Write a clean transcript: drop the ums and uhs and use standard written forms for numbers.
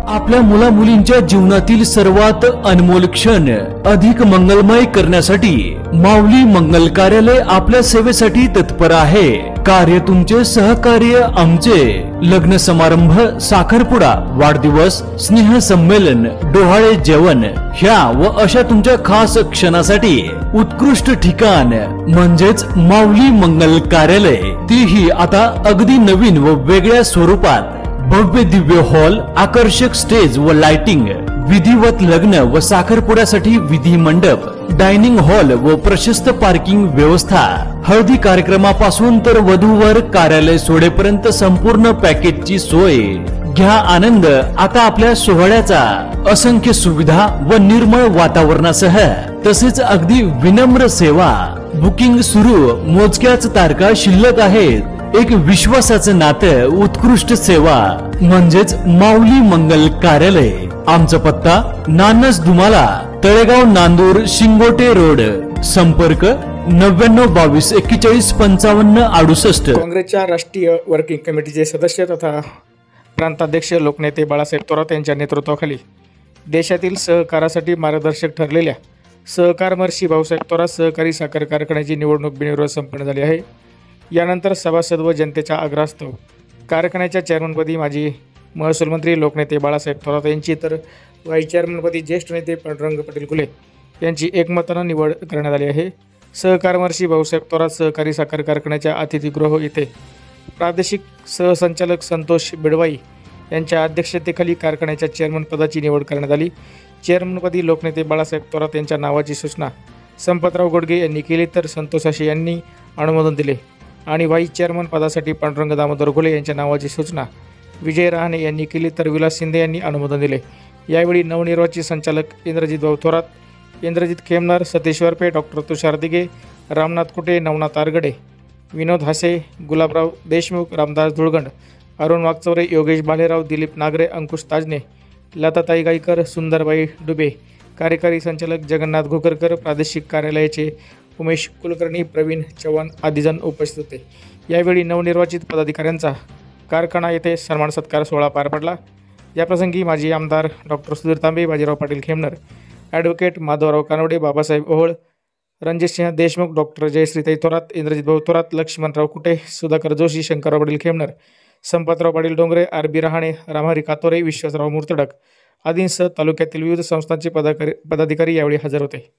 आपल्या मुला मुलींच्या जीवनातील सर्वात अनमोल क्षण अधिक मंगलमय करण्यासाठी माऊली मंगल कार्यालय आपल्या सेवेसाठी तत्पर आहे। कार्य तुमचे, सहकार्य आमचे। लग्न समारंभ, साखरपुडा, वाढदिवस, स्नेह संमेलन, डोहाळे जेवण ह्या व अशा तुमच्या खास क्षणासाठी उत्कृष्ट ठिकाण म्हणजेच माऊली मंगल कार्यालय, तीही आता अगदी नवीन व वेगळ्या स्वरूपात। भव्य दिव्य हॉल, आकर्षक स्टेज व लाइटिंग, विधिवत लग्न व साखरपुड्यासाठी विधी मंडप, डायनिंग हॉल व प्रशस्त पार्किंग व्यवस्था, हळदी कार्यक्रमापासून तर वधूवर कार्यालय सोडेपर्यंत संपूर्ण पॅकेजची सोय। घ्या आनंद आता आपल्या सोहळ्याचा। असंख्य सुविधा व निर्मळ वातावरणासह तसेच अगदी विनम्र सेवा। बुकिंग सुरू, मोजक्याच तारखा शिल्लक आहेत। एक विश्वासाचं नातं, उत्कृष्ट सेवा म्हणजेच माऊली मंगल कार्यालय। आमचा पत्ता नानस दुमाला, तळेगाव, नांदूर, शिंगोटे रोड। संपर्क 99 22 41 55 68। काँग्रेसच्या राष्ट्रीय वर्किंग कमिटीचे सदस्य तथा प्रांताध्यक्ष लोकनेते बाळासाहेब थोरात यांच्या नेतृत्वाखाली देशातील सहकारासाठी मार्गदर्शक ठरलेल्या सहकार महर्षी भाऊसाहेब थोरात सहकारी साखर कारखान्याची निवडणूक बिनविरोध संपन्न झाली आहे। यानंतर सभासद व जनतेच्या आग्रहास्तव कारखान्याच्या चेअरमनपदी माजी महसूल मंत्री लोकनेते बाळासाहेब थोरात यांची तर व्हाईस चेअरमनपदी ज्येष्ठ नेते पांडुरंग पाटील कुले यांची एकमतानं निवड करण्यात आली आहे। सहकार महर्षी भाऊसाहेब थोरात सहकारी साखर कारखान्याच्या अतिथीगृह येथे प्रादेशिक सहसंचालक संतोष बिडवाई यांच्या अध्यक्षतेखाली कारखान्याच्या चेअरमन पदाची निवड करण्यात आली। चेअरमनपदी लोकनेते बाळासाहेब थोरात यांच्या नावाची सूचना संपतराव गोडगे यांनी केली, तर संतोष आशे यांनी अनुमोदन दिले आणि व्हाईस चेअरमन पदासाठी पांडुरंग दामोदर घुले यांच्या नावाची सूचना विजय रहाणे यांनी केली, तर विलास शिंदे यांनी अनुमोदन दिले। यावेळी नवनिर्वाचित संचालक इंद्रजित भाऊ थोरात, इंद्रजित खेमनर, सतीश वरपे, डॉक्टर तुषार दिघे, रामनाथ कुटे, नवनाथ आरगडे, विनोद हासे, गुलाबराव देशमुख, रामदास धुळगंड, अरुण वागचौरे, योगेश भालेराव, दिलीप नागरे, अंकुश ताजने, लताताई गायकर, सुंदरबाई डुबे, कार्यकारी संचालक जगन्नाथ घोकरकर, प्रादेशिक कार्यालयाचे उमेश कुलकर्णी, प्रवीण चव्हाण आदी जण उपस्थित होते। यावेळी नवनिर्वाचित पदाधिकाऱ्यांचा कारखाना येथे सन्मान सत्कार सोहळा पार पडला। याप्रसंगी माजी आमदार डॉक्टर सुधीर तांबे, बाजीराव पाटील खेमनर, ॲडव्होकेट माधवराव कानवडे, बाबासाहेब ओहोळ, रणजितसिंह देशमुख, डॉक्टर जयश्रीताई थोरात, इंद्रजित भाऊ थोरात, लक्ष्मणराव कुटे, सुधाकर जोशी, शंकरराव पाटील खेमनर, संपतराव पाटील डोंगरे, आर.बी. रहाणे, रामहरी कातोरे, विश्वासराव मुर्तडक आदींसह तालुक्यातील विविध संस्थांचे पदाधिकारी यावेळी हजर होते।